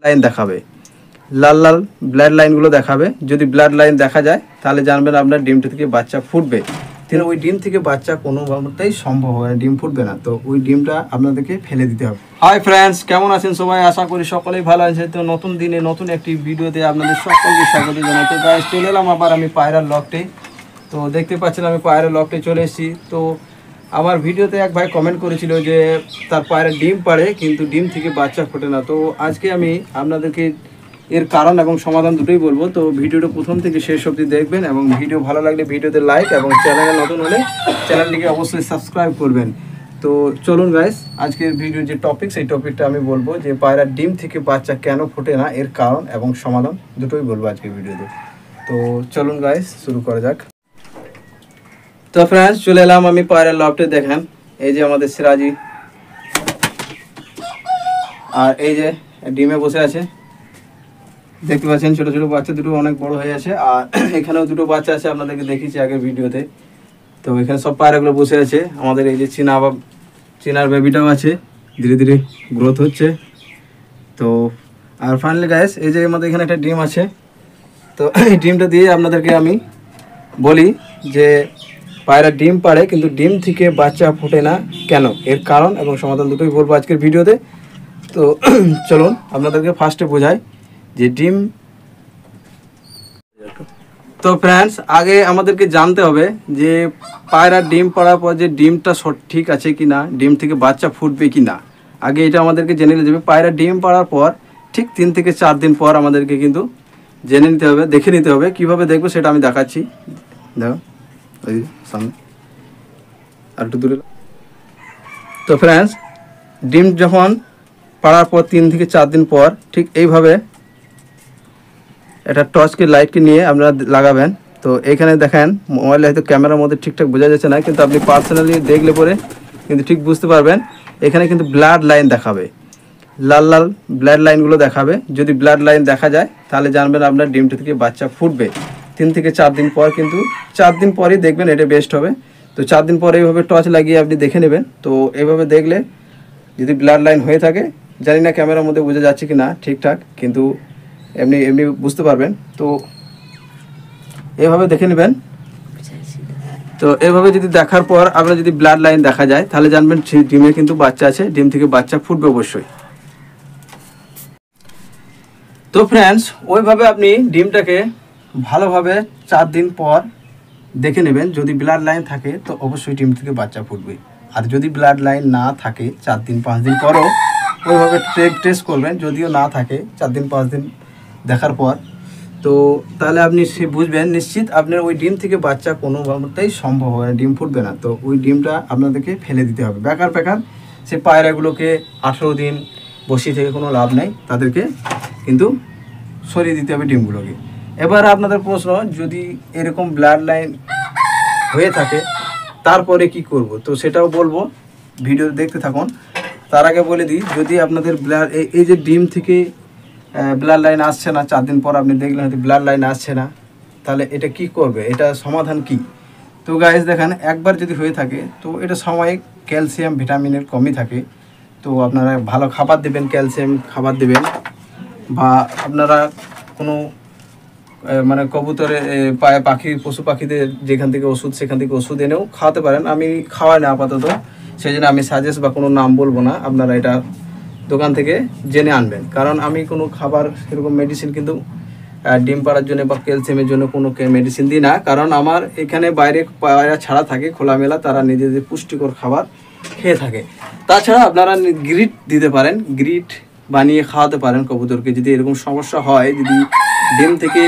Line দেখাবে, লাল লাল blood লাইনগুলো দেখাবে। যদি ব্লাড লাইন দেখা যায় তাহলে জানবেন আপনার ডিমটা থেকে বাচ্চা ফুটবে। কিন্তু ওই ডিম থেকে বাচ্চা কোনোভাবেই সম্ভব হয় না, ডিম ফুটবে না। তো ওই ডিমটা আপনাদেরকে ফেলে দিতে হবে। হাই ফ্রেন্ডস, কেমন আছেন সবাই? আশা করি সকলেই ভালো আছে। তো নতুন দিনে নতুন একটি ভিডিওতে আপনাদের সকলকে স্বাগত জানাই। তো গাইস, চলে এলাম আবার আমি পায়রার লকটে। তো দেখতে পাচ্ছেন আমি পায়রার লকটে চলে এসেছি। তো আমার ভিডিওতে এক ভাই কমেন্ট করেছিল যে তার পায়রা ডিম পাড়ে কিন্তু ডিম থেকে বাচ্চা ফোটে না। তো আজকে আমি আপনাদেরকে এর কারণ এবং সমাধান দুটোই বলবো। তো ভিডিওটা প্রথম থেকে শেষ অবধি দেখবেন এবং ভিডিও ভালো লাগলে ভিডিওতে লাইক এবং চ্যানেলে নতুন হলে চ্যানেলটিকে অবশ্যই সাবস্ক্রাইব করবেন। তো চলুন গাইস, আজকের ভিডিওর যে টপিক সেই টপিকটা আমি বলবো যে পায়রার ডিম থেকে বাচ্চা কেন ফোটে না, এর কারণ এবং সমাধান দুটোই বলবো আজকের ভিডিওতে। তো চলুন গাইস, শুরু করা যাক। তো ফ্রেন্ডস, চলে এলাম আমি পায়রার লফটে। দেখেন এই যে আমাদের সিরাজি, আর এই যে ডিমে বসে আছে, দেখতে পাচ্ছেন ছোট ছোট বাচ্চা দুটো অনেক বড় হয়ে আছে। আর এখানেও দুটো বাচ্চা আছে, আপনাদেরকে দেখিয়েছি আগের ভিডিওতে। তো এখানে সব পায়রাগুলো বসে আছে। আমাদের এই যে চীনার বেবিটাও আছে, ধীরে ধীরে গ্রোথ হচ্ছে। তো আর ফাইনালি গাইস, এই যে আমাদের এখানে একটা ডিম আছে। তো এই ডিমটা দিয়ে আপনাদেরকে আমি বলি যে পায়রা ডিম পাড়ে কিন্তু ডিম থেকে বাচ্চা ফোটে না কেন, এর কারণ এবং সমাধান দুটোই বলবো আজকের ভিডিওতে। তো চলুন আপনাদেরকে ফার্স্টে বোঝাই যে ডিম। তো ফ্রেন্ডস, আগে আমাদেরকে জানতে হবে যে পায়রা ডিম পাড়ার পর যে ডিমটা ঠিক আছে কি না, ডিম থেকে বাচ্চা ফুটবে কি না, আগে এটা আমাদেরকে জেনে নিতে হবে। পায়রা ডিম পাড়ার পর ঠিক 3 থেকে 4 দিন পর আমাদেরকে কিন্তু জেনে নিতে হবে, দেখে নিতে হবে। কীভাবে দেখবো সেটা আমি দেখাচ্ছি। দেখো ওই সামনে আর একটু দূরে। তো ফ্রেন্ডস, ডিম যখন পাড়ার পর 3 থেকে 4 দিন পর ঠিক এইভাবে একটা টর্চকে লাইটকে নিয়ে আপনারা লাগাবেন। তো এইখানে দেখেন, মোবাইলে হয়তো ক্যামেরার মধ্যে ঠিকঠাক বোঝা যাচ্ছে না, কিন্তু আপনি পার্সোনালি দেখলে পরে কিন্তু ঠিক বুঝতে পারবেন। এখানে কিন্তু ব্লাড লাইন দেখাবে, লাল লাল ব্লাড লাইনগুলো দেখাবে। যদি ব্লাড লাইন দেখা যায় তাহলে জানবেন আপনার ডিমটা থেকে বাচ্চা ফুটবে। 3 থেকে 4 দিন পর, কিন্তু 4 দিন পরই দেখবেন, এটা বেস্ট হবে। তো 4 দিন পর এইভাবে টর্চ লাগিয়ে আপনি দেখে নেবেন। তো এইভাবে দেখলে যদি ব্লাড লাইন হয়ে থাকে, জানি না ক্যামেরার মধ্যে বোঝা যাচ্ছে কি না ঠিকঠাক, কিন্তু এমনি এমনি বুঝতে পারবেন। তো এভাবে দেখে নেবেন। তো এভাবে যদি দেখার পর আপনার যদি ব্লাড লাইন দেখা যায় তাহলে জানবেন সেই ডিমে কিন্তু বাচ্চা আছে, ডিম থেকে বাচ্চা ফুটবে অবশ্যই। তো ফ্রেন্ডস, ওইভাবে আপনি ডিমটাকে ভালোভাবে 4 দিন পর দেখে নেবেন। যদি ব্লাড লাইন থাকে তো অবশ্যই ডিম থেকে বাচ্চা ফুটবে। আর যদি ব্লাড লাইন না থাকে 4 দিন 5 দিন পরও ওইভাবে টেস্ট করবেন। যদিও না থাকে 4 দিন 5 দিন দেখার পর, তো তাহলে আপনি সে বুঝবেন নিশ্চিত আপনার ওই ডিম থেকে বাচ্চা কোনোভাবেই সম্ভব হয় না, ডিম ফুটবে না। তো ওই ডিমটা আপনাদেরকে ফেলে দিতে হবে। বেকার সে পায়রাগুলোকে 18 দিন বসিয়ে থেকে কোনো লাভ নেই, তাদেরকে কিন্তু সরিয়ে দিতে হবে ডিমগুলোকে। এবার আপনাদের প্রশ্ন, যদি এরকম ব্লাড লাইন হয়ে থাকে তারপরে কি করব, তো সেটাও বলবো, ভিডিও দেখতে থাকুন। তার আগে বলে দিই, যদি আপনাদের এই যে ডিম থেকে ব্লাড লাইন আসছে না, 4 দিন পর আপনি দেখলেন হয়তো ব্লাড লাইন আসছে না, তাহলে এটা কি করবে, এটা সমাধান কি? তো গাইস দেখেন, একবার যদি হয়ে থাকে তো এটা সাময়িক ক্যালসিয়াম ভিটামিনের কমই থাকে। তো আপনারা ভালো খাবার দেবেন, ক্যালসিয়াম খাবার দেবেন, বা আপনারা কোনো মানে কবুতরে পশু পাখিদের যেখান থেকে ওষুধ, সেখান থেকে ওষুধ এনেও খাওয়াতে পারেন। আমি খাওয়াই না আপাতত, সেই জন্য আমি সাজেস্ট বা কোনো নাম বলবো না। আপনারা এটা দোকান থেকে জেনে আনবেন, কারণ আমি কোনো খাবার সেরকম মেডিসিন কিন্তু ডিম পাড়ার জন্য বা ক্যালসিয়ামের জন্য কোনো মেডিসিন দিই না। কারণ আমার এখানে বাইরে পায়রা ছাড়া থাকে খোলামেলা, তারা নিজেদের পুষ্টিকর খাবার খেয়ে থাকে। তাছাড়া আপনারা গ্রিট দিতে পারেন, গ্রিট বানিয়ে খাওয়াতে পারেন কবুতরকে। যদি এরকম সমস্যা হয়, যদি ডিম থেকে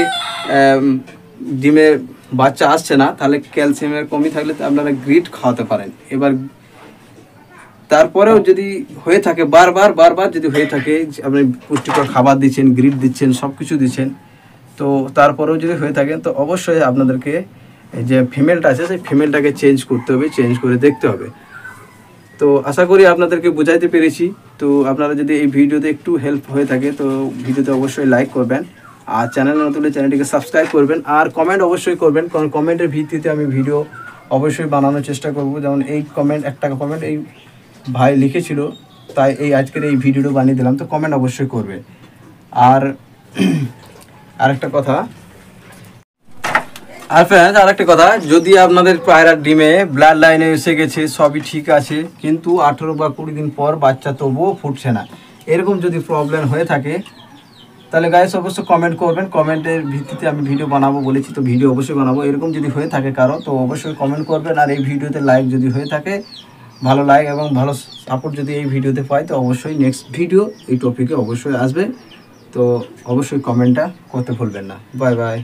ডিমের বাচ্চা আসছে না, তাহলে ক্যালসিয়ামের কমি থাকলে আপনারা গ্রিট খাওয়াতে পারেন। এবার তারপরেও যদি হয়ে থাকে, বারবার যদি হয়ে থাকে, আপনি পুষ্টিকর খাবার দিচ্ছেন, গ্রিট দিচ্ছেন, সব কিছু দিচ্ছেন, তো তারপরেও যদি হয়ে থাকে, তো অবশ্যই আপনাদেরকে যে ফিমেলটা আছে সেই ফিমেলটাকে চেঞ্জ করতে হবে, চেঞ্জ করে দেখতে হবে। তো আশা করি আপনাদেরকে বোঝাইতে পেরেছি। তো আপনারা যদি এই ভিডিওতে একটু হেল্প হয়ে থাকে তো ভিডিওতে অবশ্যই লাইক করবেন, আর চ্যানেলে নতুন হলে চ্যানেলটিকে সাবস্ক্রাইব করবেন, আর কমেন্ট অবশ্যই করবেন, কারণ কমেন্টের ভিত্তিতে আমি ভিডিও অবশ্যই বানানোর চেষ্টা করব। যেমন এই একটা কমেন্ট এই ভাই লিখেছিল, তাই আজকের এই ভিডিওটা বানিয়ে দিলাম। তো কমেন্ট অবশ্যই করবে। আর আরেকটা কথা, আর ফ্রেন্ডস আরেকটা কথা, যদি আপনাদের পায়রার ডিমে ব্লাড লাইনে এসে গেছে, সবই ঠিক আছে, কিন্তু 18 বা 20 দিন পর বাচ্চা তবুও ফুটছে না, এরকম যদি প্রবলেম হয়ে থাকে, তাহলে গাইস অবশ্যই কমেন্ট করবেন। কমেন্টের ভিত্তিতে আমি ভিডিও বানাবো বলেছি, তো ভিডিও অবশ্যই বানাবো। এরকম যদি হয়ে থাকে কারো, তো অবশ্যই কমেন্ট করবেন। আর এই ভিডিওতে লাইক যদি হয়ে থাকে, ভালো লাইক এবং ভালো সাপোর্ট যদি এই ভিডিওতে পাই, তো অবশ্যই নেক্সট ভিডিও এই টপিকে অবশ্যই আসবে। তো অবশ্যই কমেন্টটা করতে ভুলবেন না। Bye bye.